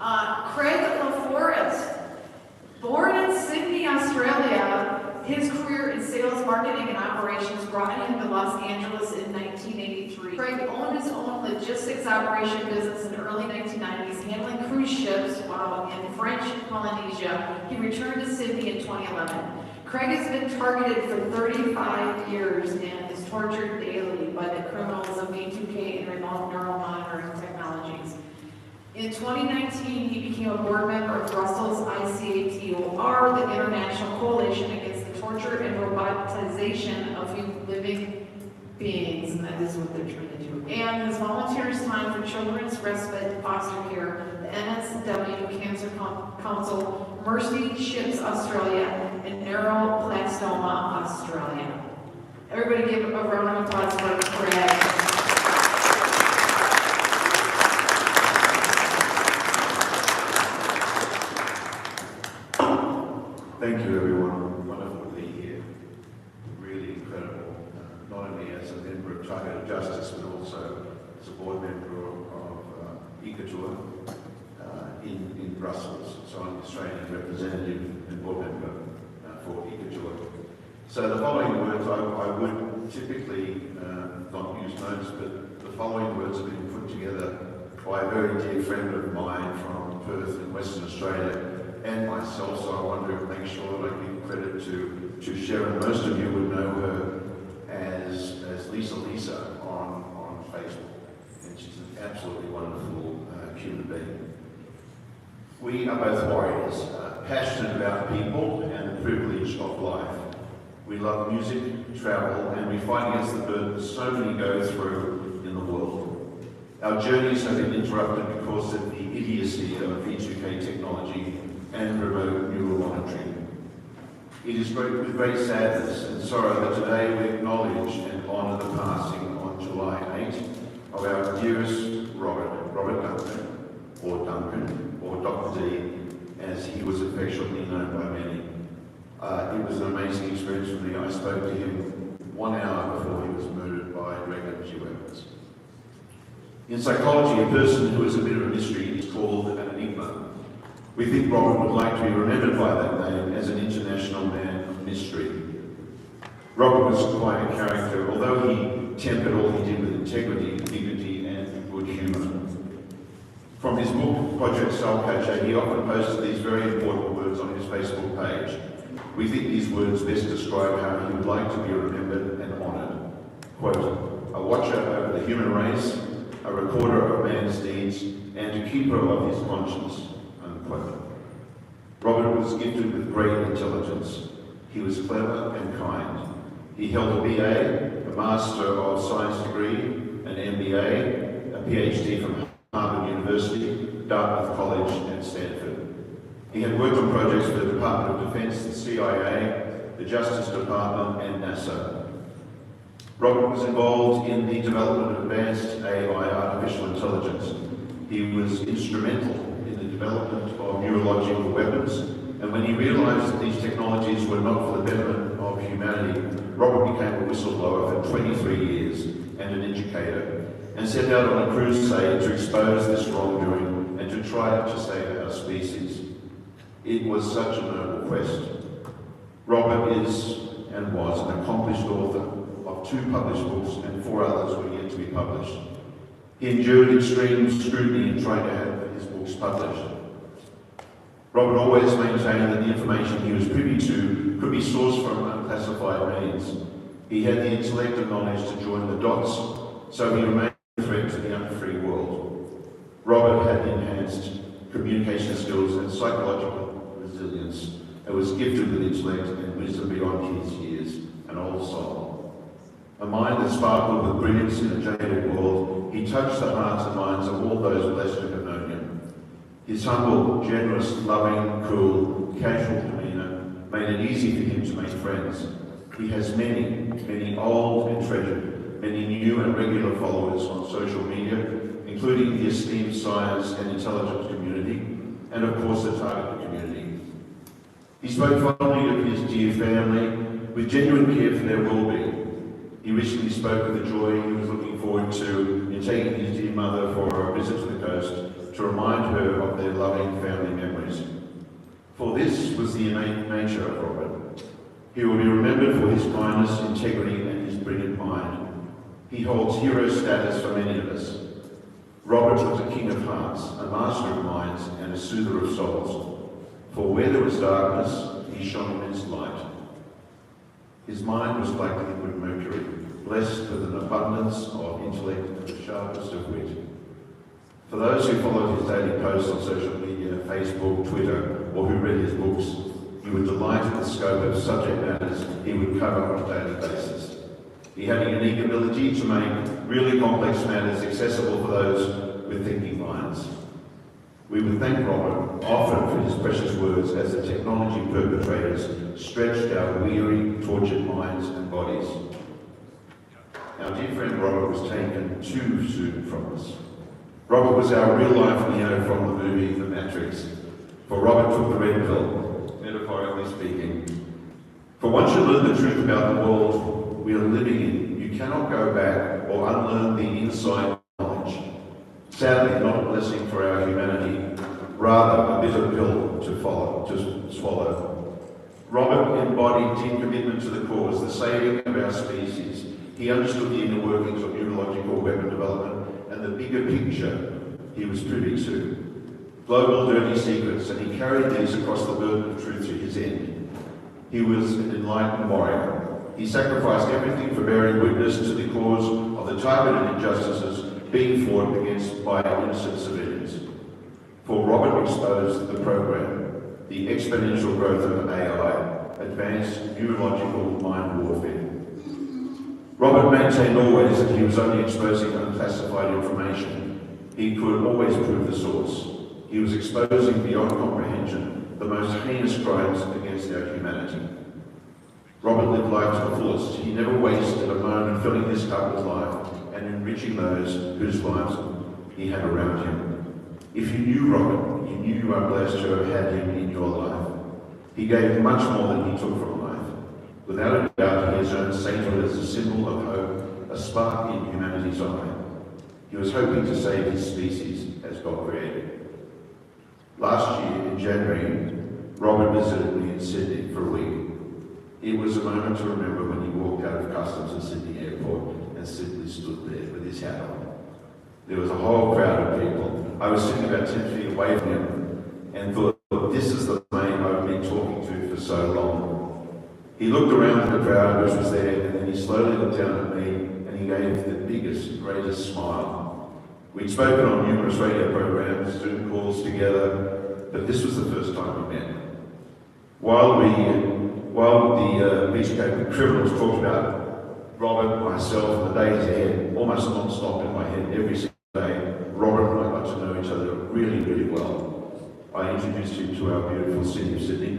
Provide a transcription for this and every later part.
Craig Laforest, born in Sydney, Australia, his career in sales, marketing, and operations brought him to Los Angeles in 1983. Craig owned his own logistics operation business in the early 1990s, handling cruise ships while in French Polynesia. He returned to Sydney in 2011. Craig has been targeted for 35 years and is tortured daily by the criminals of V2K and remote neural monitoring technologies. In 2019, he became a board member of Brussels ICATOR, the International Coalition Against the Torture and Robotization of Living Beings, and that is what they're trying to do. And his volunteers time for children's respite foster care, the NSW Cancer Council, Mercy Ships Australia, and Neuroblastoma Australia. Everybody give a round of applause for Craig. Thank you, everyone. Wonderful to be here. Really incredible, not only as a member of Targeted Justice, but also as a board member of ICATOR in Brussels. So I'm the Australian representative and board member for ICATOR. So the following words, I would typically not use notes, but the following words have been put together by a very dear friend of mine from Perth in Western Australia, and myself, so I wanted to make sure that I give credit to Sharon. Most of you would know her as Lisa on Facebook, and she's an absolutely wonderful human being. We are both warriors, passionate about people and the privilege of life. We love music, travel, and we fight against the burdens so many go through in the world. Our journeys have been interrupted because of the idiocy of V2K technology and remote neural monitoring. It is with great sadness and sorrow that today we acknowledge and honour the passing on July 8 of our dearest Robert Duncan, or Dr. D, as he was affectionately known by many. It was an amazing experience for me. I spoke to him 1 hour before he was murdered by direct energy weapons. In psychology, a person who is a bit of a mystery is called an enigma. We think Robert would like to be remembered by that name as an international man of mystery. Robert was quite a character, although he tempered all he did with integrity, dignity, and good humour. From his book, Project Soulcatcher, he often posted these very important words on his Facebook page. We think these words best describe how he would like to be remembered and honoured. Quote, a watcher over the human race, a recorder of man's deeds, and a keeper of his conscience. Unquote. Robert was gifted with great intelligence. He was clever and kind. He held a BA, a Master of Science degree, an MBA, a PhD from Harvard University, Dartmouth College, and Stanford. He had worked on projects for the Department of Defense, the CIA, the Justice Department, and NASA. Robert was involved in the development of advanced AI, artificial intelligence. He was instrumental in the development of neurological weapons, and when he realised that these technologies were not for the betterment of humanity, Robert became a whistleblower for 23 years and an educator, and set out on a crusade to expose this wrongdoing and to try to save our species. It was such a noble quest. Robert is and was an accomplished author of 2 published books, and 4 others were yet to be published. He endured extreme scrutiny in trying to have his books published. Robert always maintained that the information he was privy to could be sourced from unclassified means. He had the intellect and knowledge to join the dots, so he remained a threat to the unfree world. Robert had enhanced communication skills and psychological resilience, and was gifted with intellect and wisdom beyond his years, an old soul. A mind that sparkled with brilliance in a jaded world, he touched the hearts and minds of all those blessed to have known him. His humble, generous, loving, cool, casual demeanour made it easy for him to make friends. He has many old and treasured, many new and regular followers on social media, including the esteemed science and intelligence community, and of course the targeted community. He spoke fondly of his dear family, with genuine care for their well-being. He recently spoke of the joy he was looking forward to in taking his dear mother for a visit to the coast to remind her of their loving reviving family memories. For this was the innate nature of Robert. He will be remembered for his kindness, integrity, and his brilliant mind. He holds hero status for many of us. Robert was a king of hearts, a master of minds, and a soother of souls. For where there was darkness, he shone immense light. His mind was like liquid mercury, blessed with an abundance of intellect and the sharpest of wit. For those who followed his daily posts on social media, Facebook, Twitter, or who read his books, you would delight in the scope of subject matters he would cover on a daily basis. He had a unique ability to make really complex matters accessible for those with thinking minds. We would thank Robert often for his precious words as the technology perpetrators stretched our weary, tortured minds and bodies. Our dear friend Robert was taken too soon from us. Robert was our real-life Neo from the movie The Matrix. For Robert took the red pill, metaphorically speaking. For once you learn the truth about the world we are living in, you cannot go back or unlearn the inside knowledge. Sadly, not a blessing for our humanity, rather a bitter pill to swallow. Robert embodied deep commitment to the cause, the saving of our species. He understood the inner workings of neurological weapon development and the bigger picture he was privy to. Global dirty secrets, and he carried these across the burden of truth to his end. He was an enlightened warrior. He sacrificed everything for bearing witness to the cause of the targeted injustices being fought against by innocent civilians. For Robert exposed the program, the exponential growth of AI, advanced neurological mind warfare. Robert maintained always that he was only exposing unclassified information. He could always prove the source. He was exposing beyond comprehension the most heinous crimes against our humanity. Robert lived life to the fullest. He never wasted a moment filling his cup with life and enriching those whose lives he had around him. If you knew Robert, you knew you are blessed to have had him in your life. He gave much more than he took from life. Without a doubt, he has earned sainthood as a symbol of hope, a spark in humanity's eye. He was hoping to save his species as God created. Last year, in January, Robert visited me in Sydney for a week. It was a moment to remember when he walked out of customs at Sydney Airport and simply stood there with his hat on. There was a whole crowd of people. I was sitting about 10 feet away from him and thought, this is the man I've been talking to for so long. He looked around at the crowd which was there, and then he slowly looked down at me and he gave the biggest, greatest smile. We'd spoken on numerous radio programs, Zoom calls together, but this was the first time we met. While the newspaper criminals talked about Robert, myself, and the days ahead, almost non-stop in my head every single day, Robert and I got to know each other really, really well. I introduced him to our beautiful city of Sydney.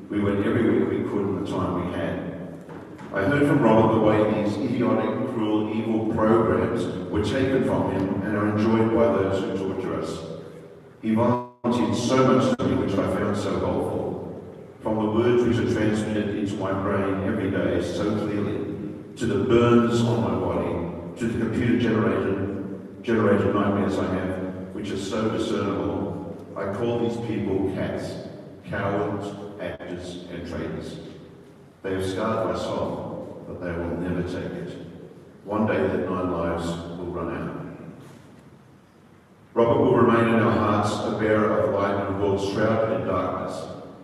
We went everywhere we could in the time we had. I heard from Robert the way these idiotic, cruel, evil programs were taken from him and are enjoyed by those who torture us. He volunteered so much to me, which I found so helpful. From the words which are transmitted into my brain every day so clearly, to the burns on my body, to the computer-generated nightmares I have, which are so discernible, I call these people cats, cowards, actors, and traitors. They have scarred my soul, but they will never take it. One day their 9 lives will run out. Robert will remain in our hearts a bearer of light in a world shrouded in darkness.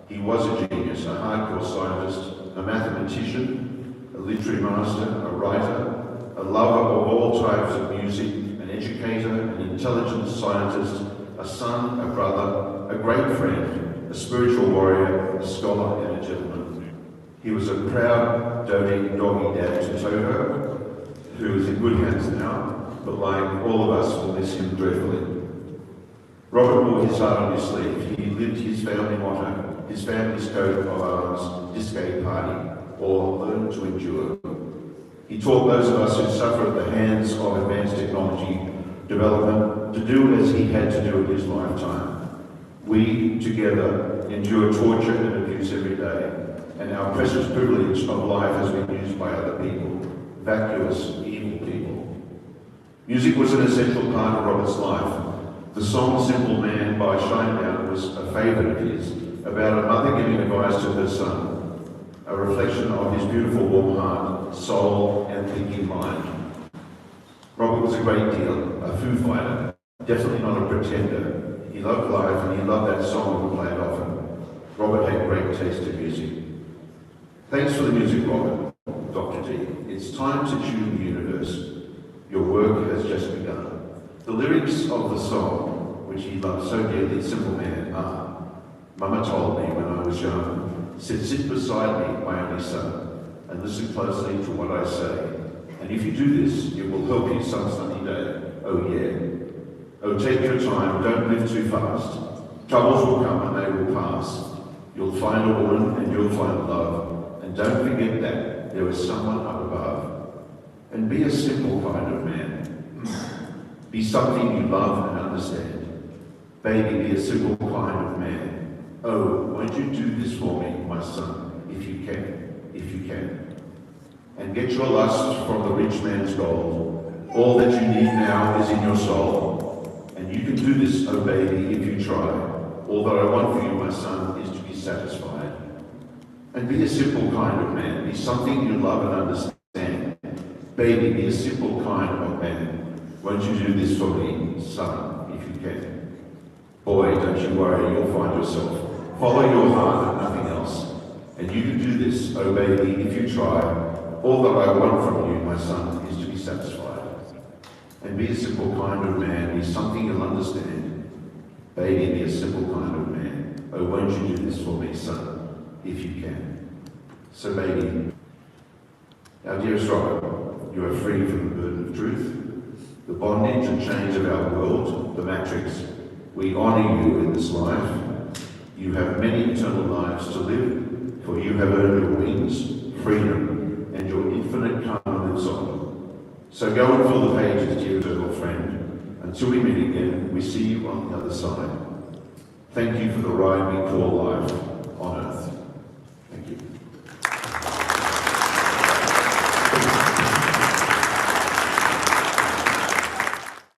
He was a genius, a hardcore scientist, a mathematician, a literary master, a writer, a lover of all types of music, an educator, an intelligent scientist, a son, a brother, a great friend, a spiritual warrior, a scholar, and a gentleman. He was a proud, doting doggy dad to Toto, who is in good hands now, but like all of us will miss him dreadfully. Robert wore his heart on his sleeve. He lived his family motto, his family's coat of arms, disco party, or learn to endure. He taught those of us who suffer at the hands of advanced technology development to do as he had to do in his lifetime. We, together, endure torture and abuse every day, and our precious privilege of life has been used by other people, vacuous, evil people. Music was an essential part of Robert's life. The song Simple Man by Shinedown was a favourite of his, about a mother giving advice to her son, a reflection of his beautiful warm heart, soul and thinking mind. Robert was a great deal, a foo fighter, definitely not a pretender. He loved life and he loved that song and played it often. Robert had great taste in music. Thanks for the music, Robert. Dr. D. It's time to tune the universe. Your work has just begun. The lyrics of the song, which he loved so dearly, Simple Man, are, Mama told me when I was young, sit beside me, my only son, and listen closely to what I say. And if you do this, it will help you some sunny day. Oh yeah. Oh, take your time, don't live too fast. Troubles will come and they will pass. You'll find a woman and you'll find love. And don't forget that there is someone up above. And be a simple kind of man. Be something you love and understand. Baby, be a simple kind of man. Oh, won't you do this for me, my son, if you can. And get your lust from the rich man's gold. All that you need now is in your soul. And you can do this, oh baby, if you try. All that I want for you, my son, is to be satisfied. And be a simple kind of man. Be something you love and understand. Baby, be a simple kind of man. Won't you do this for me, son, if you can? Boy, don't you worry, you'll find yourself. Follow your heart and nothing else. And you can do this, oh baby, if you try. All that I want from you, my son, is to be satisfied. And be a simple kind of man. Be something you'll understand. Baby, be a simple kind of man. Oh, won't you do this for me, son, if you can? So, baby, our dearest Robert, you are free from the burden of truth, the bondage and chains of our world, the matrix. We honour you in this life. You have many eternal lives to live, for you have earned your wings, freedom, and your infinite calm lives on. So go and fill the pages, dear eternal friend. Until we meet again, we see you on the other side. Thank you for the ride we call life.